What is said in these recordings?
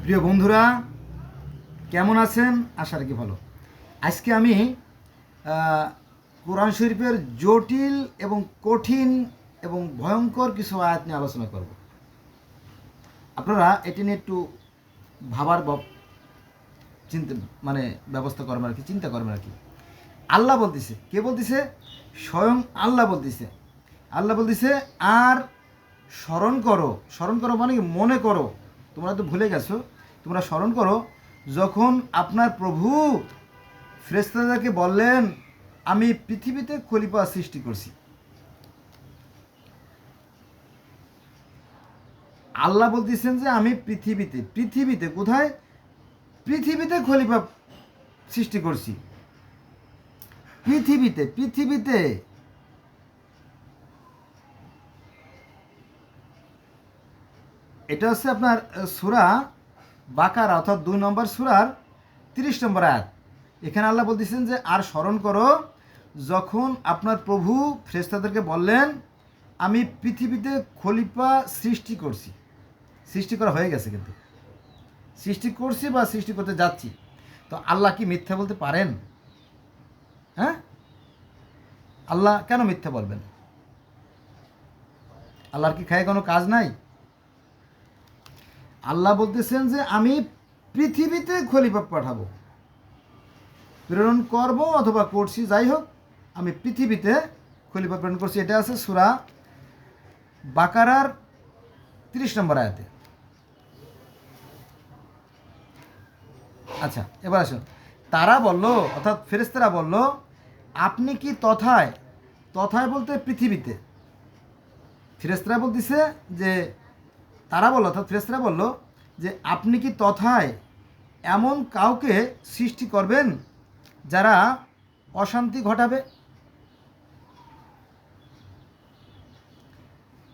প্রিয় বন্ধুরা, কেমন আছেন? আশা রাখি ভালো। আজকে আমি কোরআন শরীফের জটিল এবং কঠিন এবং ভয়ঙ্কর কিছু আয়াত নিয়ে আলোচনা করব। আপনারা এটি নিয়ে একটু ভাবার চিন্তা ব্যবস্থা করবেন আর কি, চিন্তা করবেন আর কি। আল্লাহ বলতেছে, কে বলতেছে? স্বয়ং আল্লাহ বলতেছে। আল্লাহ বলতেছে, আর স্মরণ করো। স্মরণ করো মানে কি? মনে করো। তোমরা তো ভুলে গেছো। তোমরা স্মরণ করো যখন আপনার প্রভু ফেরেশতাদেরকে বললেন, আমি পৃথিবীতে খলিফা সৃষ্টি করছি। আল্লাহ বলতেছেন যে আমি পৃথিবীতে কোথায়? পৃথিবীতে খলিফা সৃষ্টি করছি। পৃথিবীতে এটা হচ্ছে আপনার সূরা বাকারা, অর্থাৎ 2 নম্বর সূরার 30 নম্বর আয়াত। এখানে আল্লাহ বলতেছেন যে আর স্মরণ করো যখন আপনার প্রভু ফেরেশতাদেরকে বললেন, আমি পৃথিবীতে খলিফা সৃষ্টি করছি। সৃষ্টি করা হয়ে গেছে, কিন্তু সৃষ্টি করছি বা সৃষ্টি করতে যাচ্ছি। তো আল্লাহ কি মিথ্যা বলতে পারেন? হ্যাঁ, আল্লাহ কেন মিথ্যা বলবেন? আল্লাহর কি খায় কোনো কাজ নাই? আল্লাহ বলতেছেন যে আমি পৃথিবীতে খলিফা পাঠাবো, প্রেরণ করব অথবা করছি, যাই হোক আমি পৃথিবীতে খলিফা প্রেরণ করছি। এটা আছে সূরা বাকারার 30 নম্বর আয়াতে। আচ্ছা, এবার আসুন। তারা বলল, অর্থাৎ ফেরেশতারা বলল, আপনি কি তথায় বলতে পৃথিবীতে। ফেরেশতারা বলতেছে যে, তারা বলল, অর্থাৎ ফেরেশতারা বলল যে আপনি কি তথায় এমন কাউকে সৃষ্টি করবেন যারা অশান্তি ঘটাবে।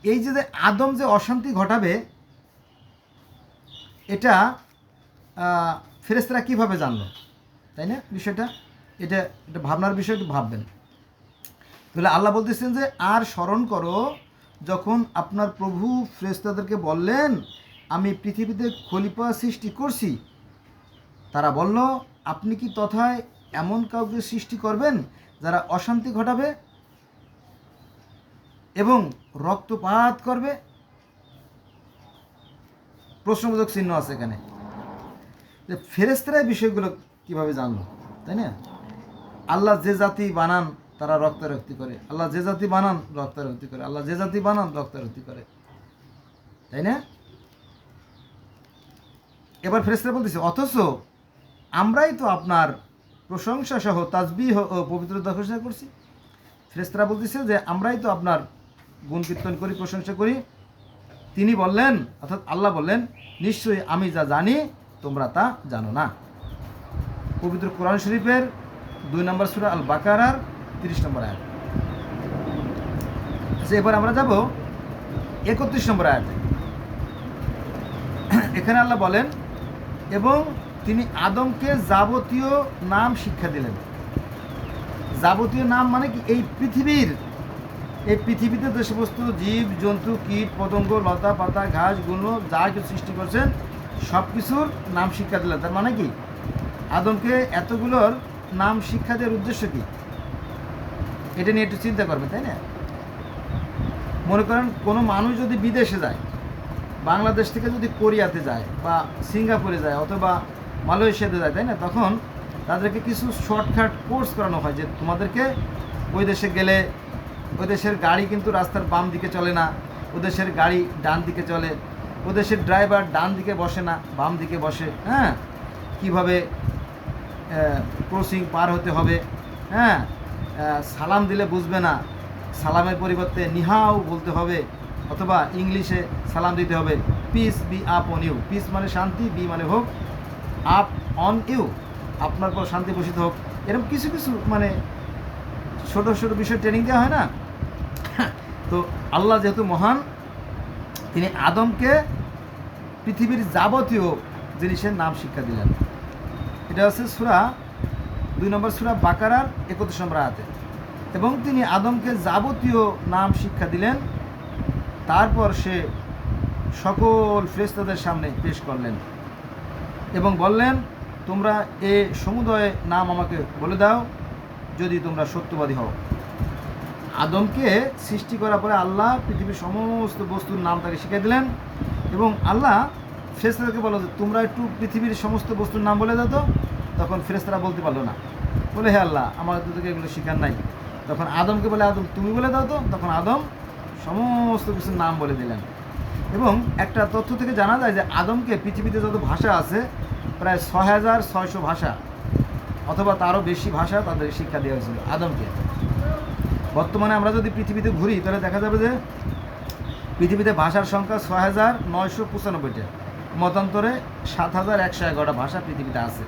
এই যে আদম যে অশান্তি ঘটাবে, এটা ফেরেশতারা কীভাবে জানলো, তাই না? বিষয়টা এটা ভাবনার বিষয়, একটু ভাববেন। তাহলে আল্লাহ বলতেছেন যে আর স্মরণ করো যখন আপনার প্রভু ফেরেশতাদেরকে বললেন, আমি পৃথিবীতে খলিফা সৃষ্টি করছি। তারা বলল, আপনি কি তথায় এমন কাউকে সৃষ্টি করবেন যারা অশান্তি ঘটাবে এবং রক্তপাত করবে? প্রশ্নবোধক চিহ্ন আছে এখানে। যে ফেরেশতারা বিষয়গুলো কিভাবে জানলো, তাই না? আল্লাহ যে জাতি বানান তারা রক্তারক্তি করে, আল্লাহ যে জাতি বানান রক্তারক্তি করে, আল্লাহ যে জাতি বানান রক্তারক্তি করে, তাই না? এবার ফেরেশতারা বলতেছে, অথচ আমরাই তো আপনার প্রশংসা সহ তাসবিহ ও পবিত্রতা ঘোষণা করছি। ফেরেশতারা বলতেছে যে আমরাই তো আপনার গুণ কীর্তন করি, প্রশংসা করি। তিনি বললেন, অর্থাৎ আল্লাহ বললেন, নিশ্চয়ই আমি যা জানি তোমরা তা জানো না। পবিত্র কোরআন শরীফের 2 নম্বর সূরা আল বাকারার 30 নম্বর আয়াত। আচ্ছা, এবার আমরা যাব 31 নম্বর আয়াতে। এখানে আল্লাহ বলেন, এবং তিনি আদমকে যাবতীয় নাম শিক্ষা দিলেন। যাবতীয় নাম মানে কি? এই পৃথিবীতে যে সমস্ত জীব জন্তু, কীট পতঙ্গ, লতা পাতা, ঘাস, গুল্ম যা কিছু সৃষ্টি করছেন সব কিছুর নাম শিক্ষা দিলেন। তার মানে কি? আদমকে এতগুলোর নাম শিক্ষা দেওয়ার উদ্দেশ্য কি? এটা নিয়ে একটু চিন্তা করবে, তাই না? মনে করেন কোনো মানুষ যদি বিদেশে যায়, বাংলাদেশ থেকে যদি কোরিয়াতে যায় বা সিঙ্গাপুরে যায় অথবা মালয়েশিয়াতে যায়, তাই না? তখন তাদেরকে কিছু শর্টকাট কোর্স করানো হয় যে তোমাদেরকে ওই দেশে গেলে ওই দেশের গাড়ি কিন্তু রাস্তার বাম দিকে চলে না, ও দেশের গাড়ি ডান দিকে চলে, ও দেশের ড্রাইভার ডান দিকে বসে না, বাম দিকে বসে। হ্যাঁ, কীভাবে ক্রসিং পার হতে হবে। হ্যাঁ, সালাম দিলে বুঝবে না, সালামের পরিবর্তে নিহাও বলতে হবে, অথবা ইংলিশে সালাম দিতে হবে, peace be upon you. Peace মানে শান্তি, বি মানে হোক, আপ অন ইউ আপনার পর শান্তি বসিত হোক। এরকম কিছু ছোট ছোট বিষয় ট্রেনিং দেওয়া হয় না? তো আল্লাহ যেহেতু মহান, তিনি আদমকে পৃথিবীর যাবতীয় জিনিসের নাম শিক্ষা দিলেন। এটা হচ্ছে সূরা 2 নম্বর সূরা বাকারার 31 নম্বর আয়াতে। এবং তিনি আদমকে যাবতীয় নাম শিক্ষা দিলেন, তারপর সে সকল ফেরেশতাদের সামনে পেশ করলেন। এবং বললেন, তোমরা এ সমুদয় নাম আমাকে বলে দাও যদি তোমরা সত্যবাদী হও। আদমকে সৃষ্টি করার পরে আল্লাহ পৃথিবীর সমস্ত বস্তুর নাম তাকে শিখিয়ে দিলেন এবং আল্লাহ ফেরেশতাদেরকে বলল যে তোমরা একটু পৃথিবীর সমস্ত বস্তুর নাম বলে দাও তো। তখন ফেরেশতারা বলতে পারলো না, বলে হে আল্লাহ আমাদের তোকে এগুলো শিখার নাই। তখন আদমকে বলে আদম তুমি বলে দাও তো। তখন আদম সমস্ত কিছুর নাম বলে দিলেন। এবং একটা তথ্য থেকে জানা যায় যে আদমকে পৃথিবীতে যত ভাষা আছে প্রায় ৬,৬০০ ভাষা অথবা তারও বেশি ভাষা তাদের শিক্ষা দেওয়া হয়েছিল আদমকে। বর্তমানে আমরা যদি পৃথিবীতে ঘুরি তাহলে দেখা যাবে যে পৃথিবীতে ভাষার সংখ্যা ৬,৯৯৫টা, মতান্তরে ৭,১১১টা ভাষা পৃথিবীতে আছে।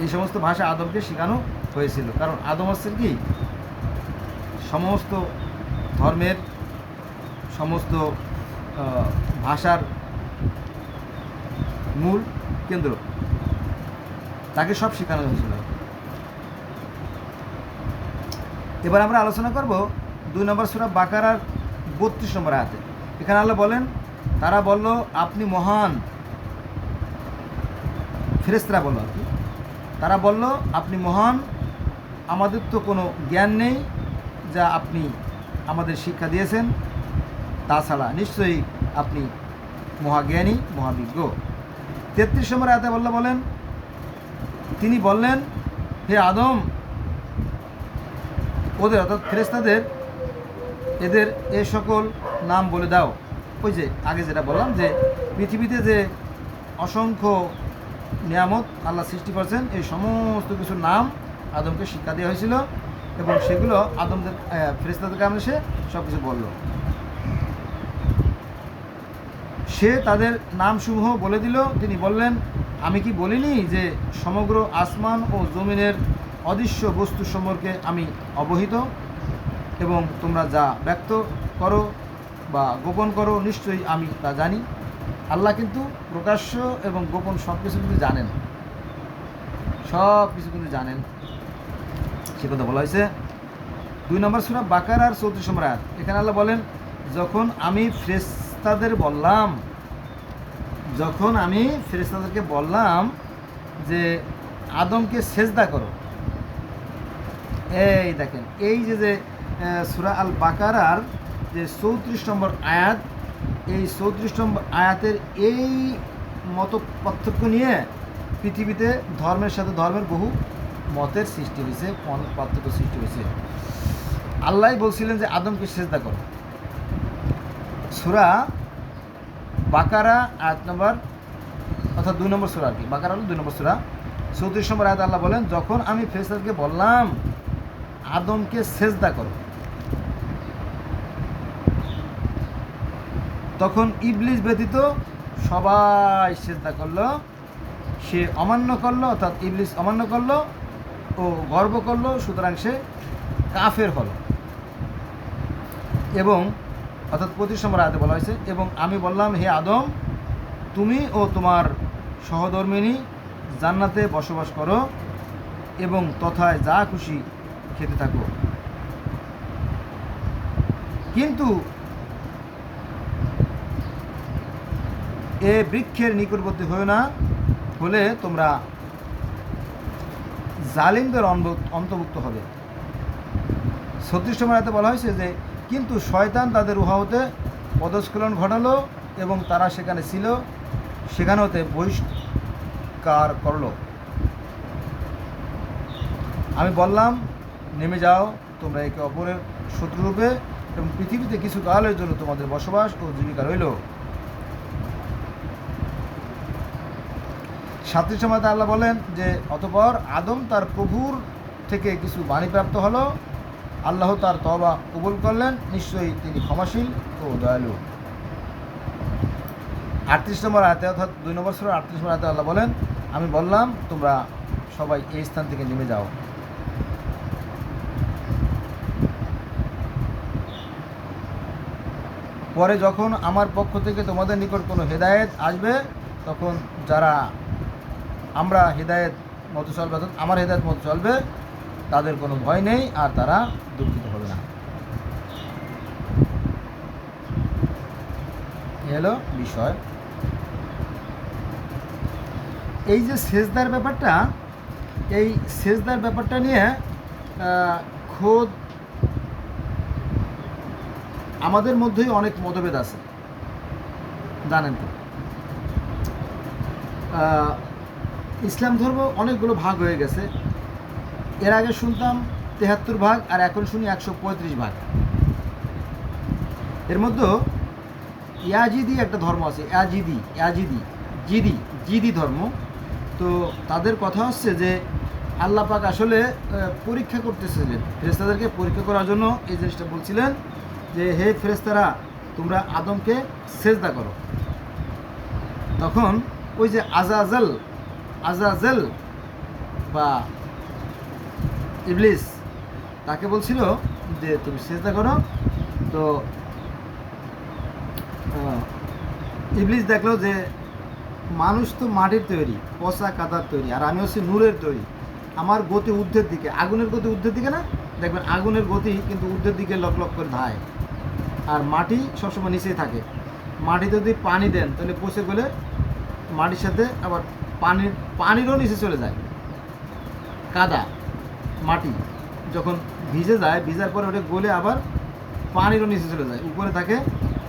এই সমস্ত ভাষা আদমকে শেখানো হয়েছিল, কারণ আদম হচ্ছেন কি সমস্ত ধর্মের সমস্ত ভাষার মূল কেন্দ্র, তাকে সব শেখানো হয়েছিল। এবার আমরা আলোচনা করব ২ নম্বর সূরা বাকারার ৩২ নম্বর আয়াতে। এখানে আল্লাহ বলেন, তারা বলল আপনি মহান। ফেরেশতারা বলল আর কি, তারা বলল আপনি মহান, আমাদের তো কোনো জ্ঞান নেই যা আপনি আমাদের শিক্ষা দিয়েছেন, তাছাড়া নিশ্চয়ই আপনি মহাজ্ঞানী মহাবিজ্ঞ। ৩৩ নম্বর আয়াতে আল্লাহ বলেন, তিনি বললেন হে আদম, ওদের অর্থাৎ ফেরেশতাদের এদের এ সকল নাম বলে দাও। ওই যে আগে যেটা বললাম যে পৃথিবীতে যে অসংখ্য নিয়ামত আল্লাহ সৃষ্টি করেছেন এই সমস্ত কিছুর নাম আদমকে শিক্ষা দেওয়া হয়েছিল এবং সেগুলো আদমদের ফেরেশতাদেরকে আমরা সে সব কিছু বলল। সে তাদের নামসমূহ বলে দিল। তিনি বললেন, আমি কি বলিনি যে সমগ্র আসমান ও জমিনের অদৃশ্য বস্তু সম্পর্কে আমি অবহিত এবং তোমরা যা ব্যক্ত করো বা গোপন করো নিশ্চয়ই আমি তা জানি। আল্লাহ কিন্তু প্রকাশ্য এবং গোপন সব কিছু কিন্তু জানেন, সব কিছু কিন্তু জানেন, সে কথা বলা হয়েছে ২ নম্বর সূরা বাকারার ৩৪ নম্বর আয়াত। এখানে আল্লাহ বলেন, যখন আমি ফেরেশতাদেরকে বললাম যে আদমকে সেজদা করো, এই দেখেন এই যে সূরা আল বাকারার যে ৩৪ নম্বর আয়াত, এই ৩৪ নম্বর আয়াতের এই মত পার্থক্য নিয়ে পৃথিবীতে ধর্মের সাথে ধর্মের বহু মতের সৃষ্টি হয়েছে, পার্থক্য সৃষ্টি হয়েছে। আল্লাহ বলছিলেন যে আদমকে সেজদা করো। সূরা বাকারা আয়াত নম্বর অর্থাৎ ২ নম্বর সূরা আর কি, বাকারা হলো ২ নম্বর সূরা ৩৪ নম্বর আয়াত আল্লাহ বলেন, যখন আমি ফেরেশতাদেরকে বললাম আদমকে সেজদা করো, তখন ইবলিস ব্যতীত সবাই সেজদা করলো। সে অমান্য করলো, অর্থাৎ ইবলিস অমান্য করলো ও গর্ব করলো, সুতরাং সে কাফের হলো। এবং অর্থাৎ ২৫ নম্বর আয়াতে বলা হয়েছে, এবং আমি বললাম হে আদম, তুমি ও তোমার সহধর্মিনী জান্নাতে বসবাস করো এবং তথায় যা খুশি খেতে থাকো, কিন্তু এ বৃক্ষের নিকটবর্তী হও না, হলে তোমরা জালিমদের অন্তর্ভুক্ত হবে। ৩৬ নম্বর আয়াতে বলা হয়েছে যে কিন্তু শয়তান তাদের উহা হতে পদস্খলন ঘটালো এবং তারা সেখানে ছিল, সেখানে হতে বহিষ্কার করলো। আমি বললাম নেমে যাও, তোমরা একে অপরের শত্রুরূপে এবং পৃথিবীতে কিছু কালের জন্য তোমাদের বসবাস ও জীবিকা রইল। ৩৭ নম্বরে আল্লাহ বলেন যে অতঃপর আদম তার প্রভুর থেকে কিছু বাণীপ্রাপ্ত হলো, আল্লাহ তার তওবা কবুল করলেন, নিশ্চয়ই তিনি ক্ষমাশীল ও দয়ালু। ৩৮ নম্বর আয়াতে অর্থাৎ ২ নম্বর সূরা ৩৮ নম্বর আয়াতে আল্লাহ বলেন, আমি বললাম তোমরা সবাই এই স্থান থেকে নেমে যাও। পরে যখন আমার পক্ষ থেকে তোমাদের নিকট কোনো হেদায়েত আসবে, তখন যারা আমরা হেদায়েত মতো চলবে, অর্থাৎ আমার হেদায়েত মতো চলবে, তাদের কোনো ভয় নেই আর তারা দুঃখিত হবে না। এ হলো বিষয়। এই যে সেজদার ব্যাপারটা, এই সেজদার ব্যাপারটা নিয়ে খোদ আমাদের মধ্যেই অনেক মতভেদ আছে, জানেন তো। ইসলাম ধর্ম অনেকগুলো ভাগ হয়ে গেছে। এর আগে শুনতাম 73 ভাগ, আর এখন শুনি 135 ভাগ। এর মধ্যে ইয়াজিদি একটা ধর্ম আছে, জিদি ধর্ম। তো তাদের কথা হচ্ছে যে আল্লাহ পাক আসলে পরীক্ষা করতেছিলেন, ফেরেশতাদেরকে পরীক্ষা করার জন্য এই জিনিসটা বলছিলেন যে হে ফেরেশতারা, তোমরা আদমকে সেজদা করো। তখন ওই যে আজাজেল বা ইবলিস তাকে বলছিল যে তুমি সেজদা করো। তো ইবলিস দেখলো যে মানুষ তো মাটির তৈরি, পচা কাদার তৈরি, আর আমি হচ্ছে নূরের তৈরি। আমার গতি ঊর্ধ্বের দিকে, আগুনের গতি ঊর্ধ্বের দিকে না, দেখবেন আগুনের গতি কিন্তু ঊর্ধ্বের দিকে লক লক করে ধায়, আর মাটি সবসময় নিচেই থাকে। মাটিতে যদি পানি দেন তাহলে পচে গেলে মাটির সাথে আবার পানিরও নিচে চলে যায়। কাদা মাটি যখন ভিজে যায়, ভিজার পরে ওটা গলে আবার পানিরও নিচে চলে যায়। উপরে থাকে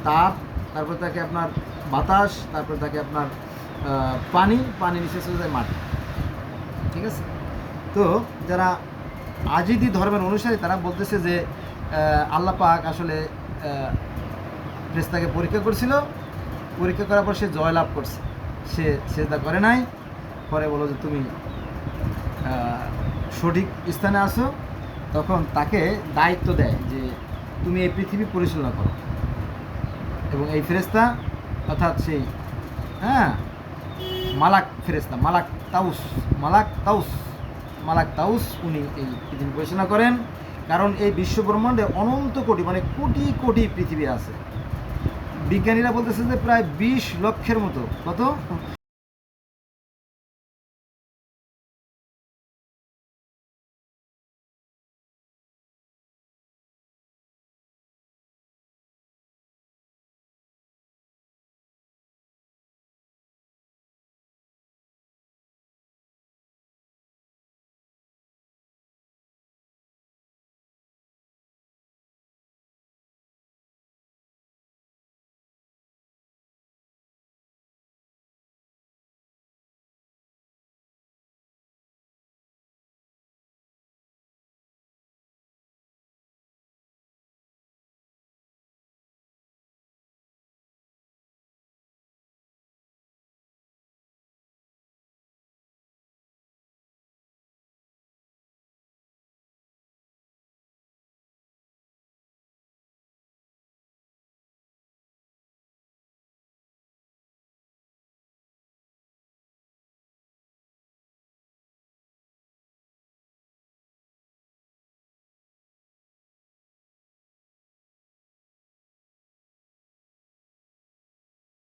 তাপ, তারপরে থাকে আপনার বাতাস, তারপরে থাকে আপনার পানি নিচে চলে যায় মাটি। ঠিক আছে? তো যারা আজিদি ধর্মের অনুসারী তারা বলতেছে যে আল্লাহ পাক আসলে ফেরেশতাকে পরীক্ষা করছিল, পরীক্ষা করার পর সে জয়লাভ করছে, সে সেজদা করে নাই। পরে বলো যে তুমি সঠিক স্থানে আসো, তখন তাকে দায়িত্ব দেয় যে তুমি এই পৃথিবী পরিচালনা করো। এবং এই ফেরেশতা অর্থাৎ সেই মালাক ফেরেশতা, মালাক তাউস উনি এই পৃথিবী পরিচালনা করেন। কারণ এই বিশ্ব ব্রহ্মাণ্ডে অনন্ত কোটি, মানে কোটি কোটি পৃথিবী আছে। বিজ্ঞানীরা বলতেছে যে প্রায় 20 লক্ষের মতো, কত